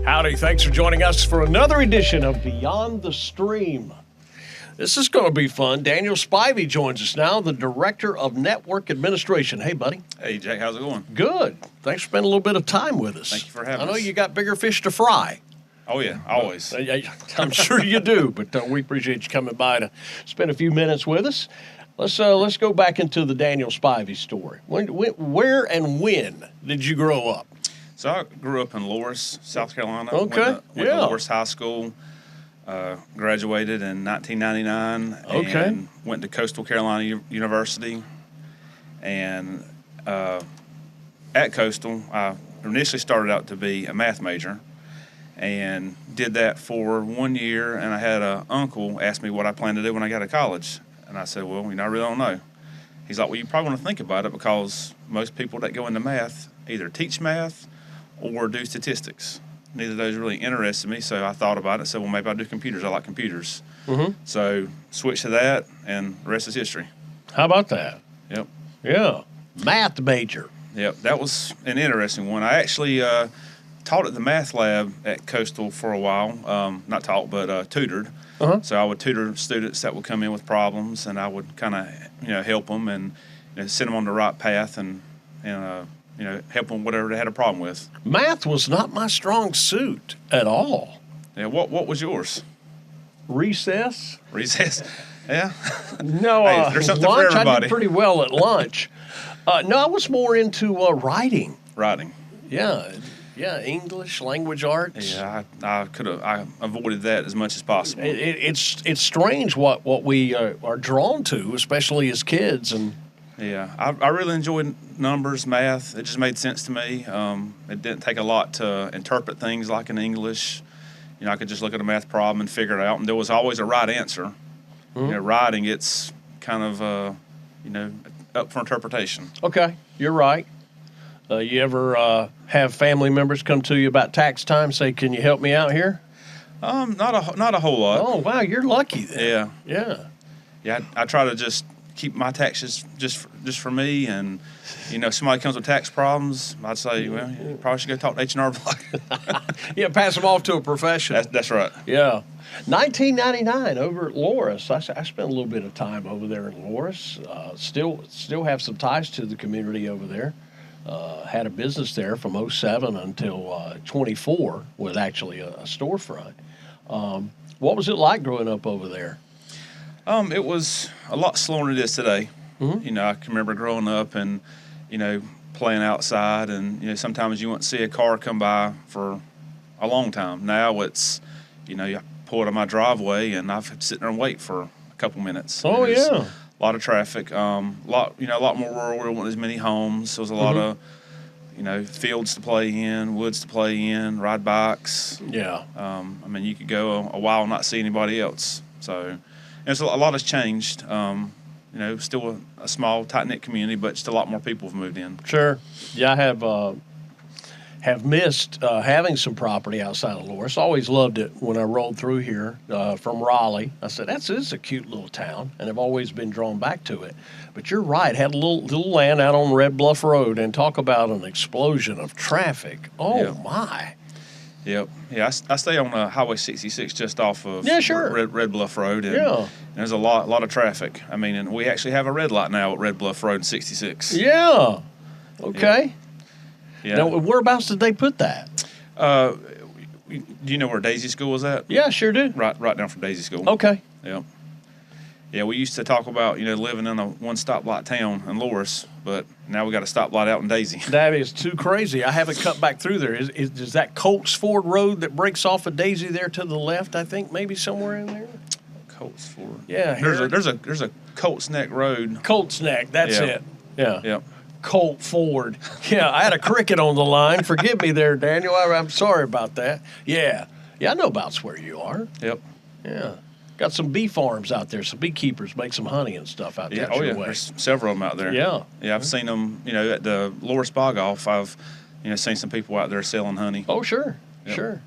Howdy, thanks for joining us for another edition of Beyond the Stream. This is going to be fun. Daniel Spivey joins us now, the Director of Network Administration. Hey, buddy. Hey, Jay, how's it going? Good. Thanks for spending a little bit of time with us. Thank you for having us. I know you got bigger fish to fry. Oh, yeah, always. I'm sure you do, but we appreciate you coming by to spend a few minutes with us. Let's go back into the Daniel Spivey story. Where and when did you grow up? So I grew up in Loris, South Carolina. Okay, Went to Loris High School, graduated in 1999. Okay. And went to Coastal Carolina University. And at Coastal, I initially started out to be a math major and did that for 1 year. And I had an uncle ask me what I planned to do when I got to college. And I said, well, I really don't know. He's like, well, you probably want to think about it because most people that go into math either teach math or do statistics. Neither of those really interested me, so I thought about it. Said, well, maybe I'll do computers. I like computers. Mm-hmm. So switched to that, and the rest is history. How about that? Yep. Yeah. Math major. Yep, that was an interesting one. I actually taught at the math lab at Coastal for a while. Not taught, but tutored. Uh-huh. So I would tutor students that would come in with problems, and I would kind of help them and send them on the right path and help them whatever they had a problem with. Math was not my strong suit at all. Yeah, what was yours? Recess? Recess? Yeah. No, hey, there's something lunch, for everybody. I did pretty well at lunch. No, I was more into writing. Writing. Yeah, English, language arts. Yeah, I avoided that as much as possible. It's strange what we are drawn to, especially as kids. And yeah, I really enjoyed numbers, math. It just made sense to me. It didn't take a lot to interpret things like in English. I could just look at a math problem and figure it out, and there was always a right answer. Mm-hmm. Writing, it's kind of up for interpretation. Okay, you're right. You ever have family members come to you about tax time, say, "Can you help me out here"? Not a whole lot. Oh, wow, you're lucky then. Yeah. I try to just keep my taxes just for me, and somebody comes with tax problems, I'd say, well, you probably should go talk to H&R Block. Yeah, pass them off to a professional. That's right. Yeah. 1999 over at Loris. I spent a little bit of time over there in Loris. Still have some ties to the community over there. Had a business there from 2007 until 24 with actually a storefront. What was it like growing up over there? It was a lot slower than it is today. Mm-hmm. I can remember growing up and, playing outside, and, sometimes you wouldn't see a car come by for a long time. Now it's, you pull it on my driveway, and I've sit there and wait for a couple minutes. Oh, yeah. A lot of traffic, a lot more rural. There weren't as many homes. There was a lot of, fields to play in, woods to play in, ride bikes. Yeah. You could go a while and not see anybody else. So, a lot has changed. Still a small, tight-knit community, but just a lot more people have moved in. Sure. Yeah, I have missed having some property outside of Loris. Always loved it when I rolled through here from Raleigh. I said, it's a cute little town, and I've always been drawn back to it. But you're right, had a little land out on Red Bluff Road, and talk about an explosion of traffic. Oh, yeah. My. Yep. Yeah, I stay on Highway 66 just off of Red Bluff Road. And there's a lot of traffic. And we actually have a red light now at Red Bluff Road 66. Yeah. Okay. Yeah. Now, whereabouts did they put that? Do you know where Daisy School is at? Yeah, sure do. Right down from Daisy School. Okay. Yep. Yeah, we used to talk about, living in a one-stoplight town in Loris, but now we got a stoplight out in Daisy. That is too crazy. I haven't cut back through there. Is that Colts Ford Road that breaks off of Daisy there to the left, I think, maybe somewhere in there? Colts Ford. Yeah. There's a Colts Neck Road. Colts Neck, that's it. Yeah. Yep. Colt Ford. Yeah, I had a cricket on the line. Forgive me there, Daniel. I'm sorry about that. Yeah. Yeah, I know about where you are. Yep. Yeah. Got some bee farms out there. Some beekeepers make some honey and stuff out there. Oh, yeah. There's several of them out there. Yeah. Yeah, I've seen them, at the Loris Bog Off. I've, seen some people out there selling honey. Oh, sure. Yep. Sure.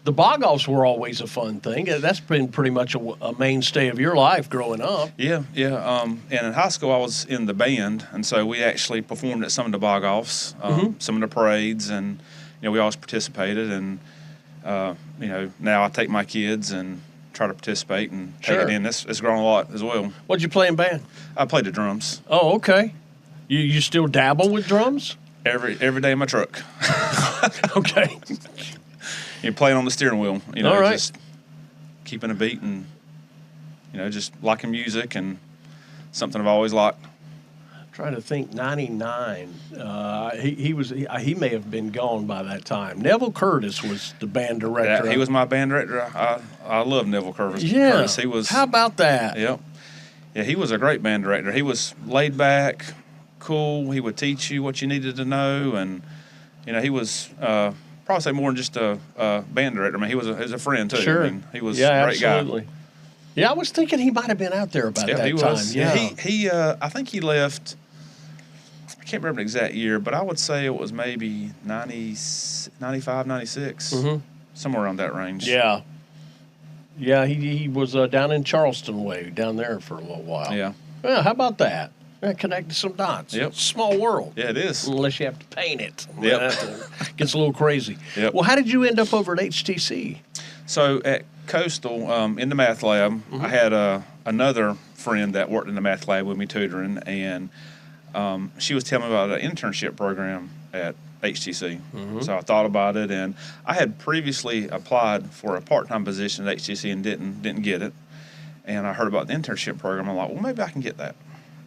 The bog offs were always a fun thing. That's been pretty much a mainstay of your life growing up. Yeah. And in high school, I was in the band, and so we actually performed at some of the bog offs, some of the parades, and we always participated. And now I take my kids and try to participate and take Sure. it in. It's grown a lot as well. What'd you play in band? I play the drums Oh, okay. You still dabble with drums? every day in my truck. Okay. You're playing on the steering wheel, All right. just keeping a beat and, just liking music and something I've always liked. Trying to think, 99. He may have been gone by that time. Neville Curtis was the band director. Yeah, he was my band director. I love Neville Curtis. Yeah. Curtis. He was. How about that? Yep. Yeah, he was a great band director. He was laid back, cool. He would teach you what you needed to know, and he was probably say more than just a band director. I mean, he was a friend too. Sure. I mean, he was Yeah, a great absolutely. guy. Yeah, I was thinking he might have been out there about Yeah, that he time. was. Yeah. He I think he left. I can't remember the exact year, but I would say it was maybe 95, 96, somewhere around that range. Yeah. Yeah, he was down in Charleston way, down there for a little while. Yeah. Yeah, how about that? Yeah, connected some dots. Yep. Small world. Yeah, it is. Unless you have to paint it. Yep. That gets a little crazy. Yep. Well, how did you end up over at HTC? So at Coastal, in the math lab, I had another friend that worked in the math lab with me tutoring, and she was telling me about an internship program at HTC. So I thought about it, and I had previously applied for a part-time position at HTC and didn't get it. And I heard about the internship program. I'm like, well, maybe I can get that.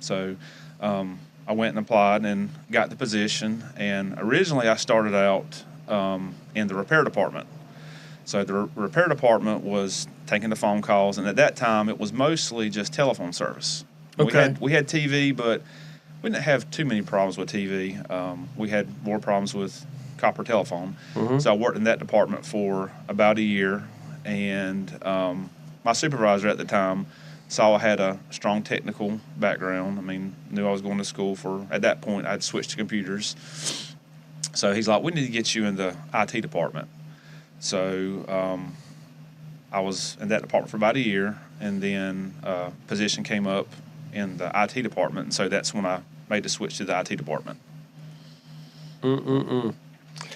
So I went and applied and got the position. And originally I started out in the repair department. So the repair department was taking the phone calls, and at that time it was mostly just telephone service. Okay. We had TV, but we didn't have too many problems with TV. We had more problems with copper telephone. So I worked in that department for about a year, and my supervisor at the time saw I had a strong technical background. I mean, knew I was going to school for, at that point, I'd switched to computers. So he's like, we need to get you in the IT department. So I was in that department for about a year, and then a position came up in the IT department, and so that's when I made the switch to the IT department.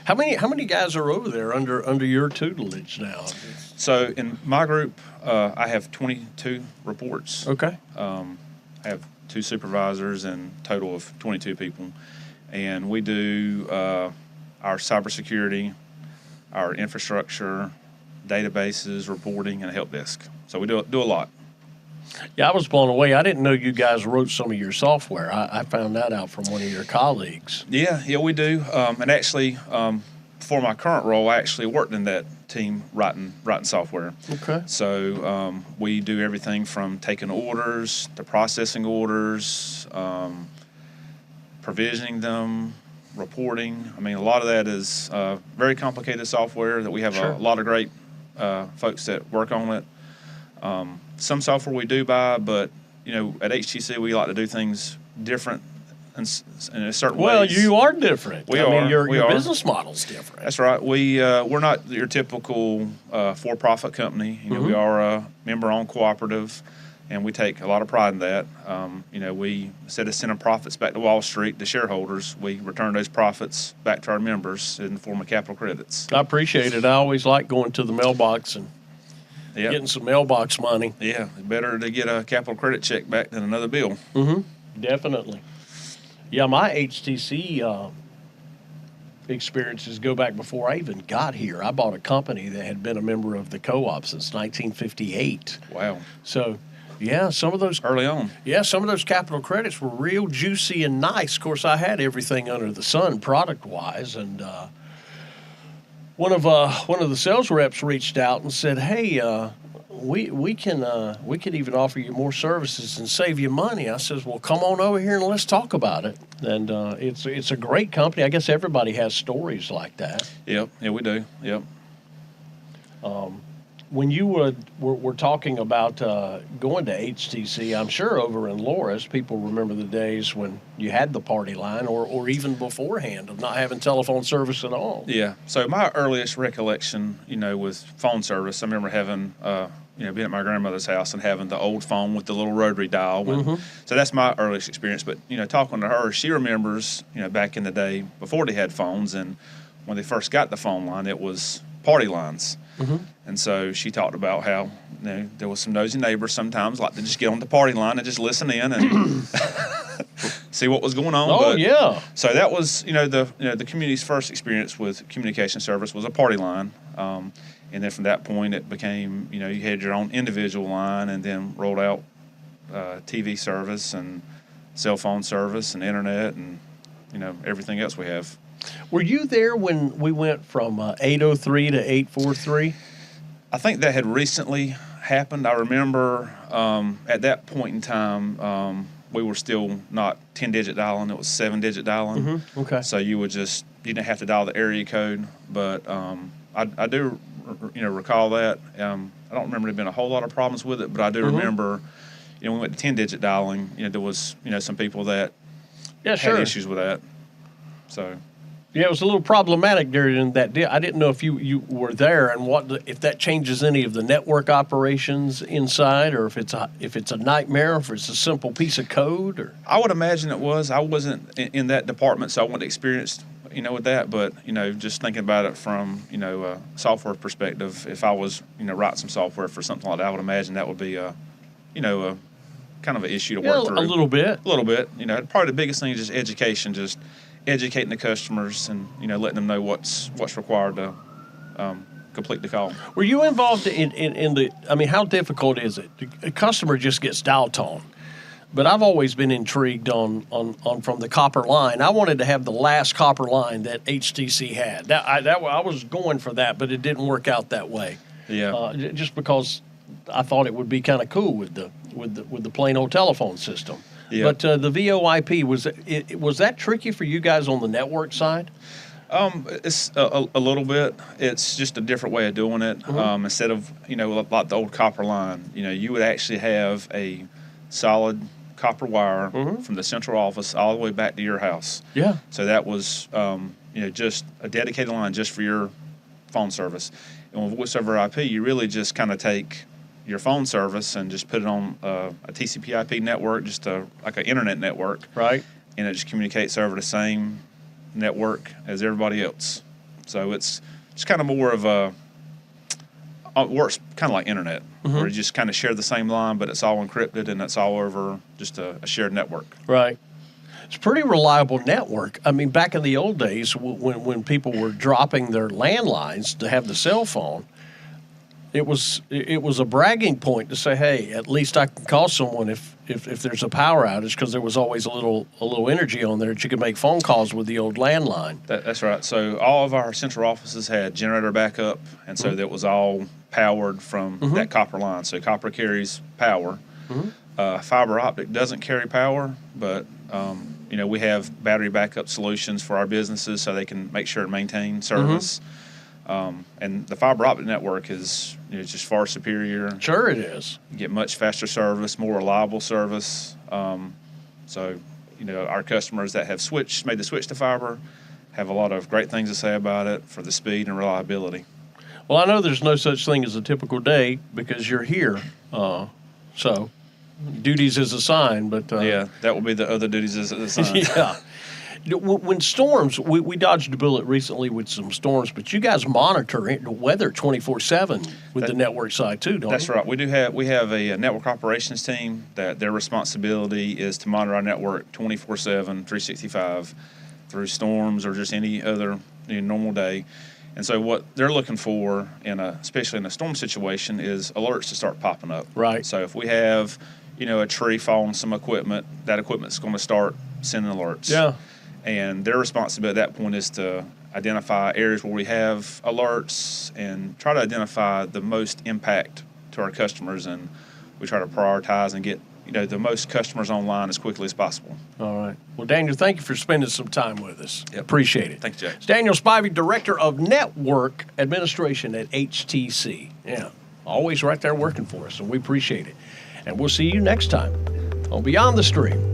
How many guys are over there under your tutelage now? So in my group, I have 22 reports. Okay. I have 2 supervisors and total of 22 people, and we do our cybersecurity, our infrastructure, databases, reporting, and a help desk. So we do a lot. Yeah, I was blown away. I didn't know you guys wrote some of your software. I found that out from one of your colleagues. Yeah, we do. And actually, for my current role, I actually worked in that team writing software. Okay. So we do everything from taking orders to processing orders, provisioning them, reporting. I mean, a lot of that is very complicated software that we have Sure. a lot of great folks that work on it. Some software we do buy, but at HTC we like to do things different in a certain way. Well, you are different. We I mean, are. your We are. business model's different. That's right. We're not your typical for-profit company. We are a member-owned cooperative, and we take a lot of pride in that. We instead of sending profits back to Wall Street, the shareholders, we return those profits back to our members in the form of capital credits. I appreciate it. I always like going to the mailbox and Yep. getting some mailbox money. Yeah, better to get a capital credit check back than another bill. Definitely. Yeah, my HTC experiences go back before I even got here. I bought a company that had been a member of the co-op since 1958. Wow. So, yeah, some of those Early on. capital credits were real juicy and nice. Of course, I had everything under the sun product-wise, and one of the sales reps reached out and said, "Hey, we can even offer you more services and save you money." I says, "Well, come on over here and let's talk about it." And it's a great company. I guess everybody has stories like that. Yep. Yeah, we do. Yep. When you were talking about going to HTC, I'm sure over in Loris, people remember the days when you had the party line, or even beforehand of not having telephone service at all. Yeah. So my earliest recollection, with phone service, I remember having, being at my grandmother's house and having the old phone with the little rotary dial. So that's my earliest experience. But, talking to her, she remembers, back in the day before they had phones, and when they first got the phone line, it was party lines. And so she talked about how there was some nosy neighbors sometimes like to just get on the party line and just listen in and see what was going on. Oh, yeah. So that was the community's first experience with communication service was a party line. And then from that point it became you had your own individual line, and then rolled out TV service and cell phone service and internet and everything else we have. Were you there when we went from 803 to 843? I think that had recently happened. I remember at that point in time, we were still not 10-digit dialing; it was 7-digit dialing. Okay. So you didn't have to dial the area code, but I do recall that. I don't remember there being a whole lot of problems with it, but I do remember when we went to 10-digit dialing, there was some people that had issues with that. So. Yeah, it was a little problematic during that deal. I didn't know if you were there and if that changes any of the network operations inside, or if it's a nightmare, or if it's a simple piece of code. Or I would imagine it was. I wasn't in that department, so I wasn't experienced, with that. But just thinking about it from a software perspective, if I was writing some software for something like that, I would imagine that would be a kind of an issue to work through. A little bit. A little bit. Probably the biggest thing is just education, just educating the customers and letting them know what's required to complete the call. Were you involved in the? I mean, how difficult is it? A customer just gets dial tone, but I've always been intrigued on from the copper line. I wanted to have the last copper line that HTC had. I was going for that, but it didn't work out that way. Yeah. Just because I thought it would be kind of cool with the plain old telephone system. Yeah. But the VoIP, was that tricky for you guys on the network side? It's a little bit. It's just a different way of doing it. Instead of like the old copper line, you would actually have a solid copper wire from the central office all the way back to your house. Yeah. So that was just a dedicated line just for your phone service. And with voice over IP, you really just kind of take your phone service and just put it on a TCP/IP network, just like an internet network. Right. And it just communicates over the same network as everybody else. So it's just kind of more of it works kind of like internet, where you just kind of share the same line, but it's all encrypted and it's all over just a shared network. Right. It's a pretty reliable network. I mean, back in the old days when people were dropping their landlines to have the cell phone, it was a bragging point to say, hey, at least I can call someone if there's a power outage, because there was always a little energy on there that you could make phone calls with the old landline. That's right. So all of our central offices had generator backup, and so that was all powered from that copper line. So copper carries power. Fiber optic doesn't carry power, but we have battery backup solutions for our businesses so they can make sure to maintain service. And the fiber optic network is just far superior. Sure it is. You get much faster service, more reliable service. So our customers that have made the switch to fiber have a lot of great things to say about it for the speed and reliability. Well, I know there's no such thing as a typical day because you're here. So duties is assigned, but yeah, that will be the other duties as assigned. Yeah. When storms, we dodged a bullet recently with some storms, but you guys monitor the weather 24/7 with the network side too, don't you? That's right. We have a network operations team that their responsibility is to monitor our network 24/7, 365 through storms or just any other normal day. And so what they're looking for, especially in a storm situation, is alerts to start popping up. Right. So if we have a tree fall on some equipment, that equipment's going to start sending alerts. Yeah. And their responsibility at that point is to identify areas where we have alerts and try to identify the most impact to our customers. And we try to prioritize and get the most customers online as quickly as possible. All right. Well, Daniel, thank you for spending some time with us. Yep. Appreciate it. Thanks, Jack. It's Daniel Spivey, Director of Network Administration at HTC. Yeah, always right there working for us, and we appreciate it. And we'll see you next time on Beyond the Stream.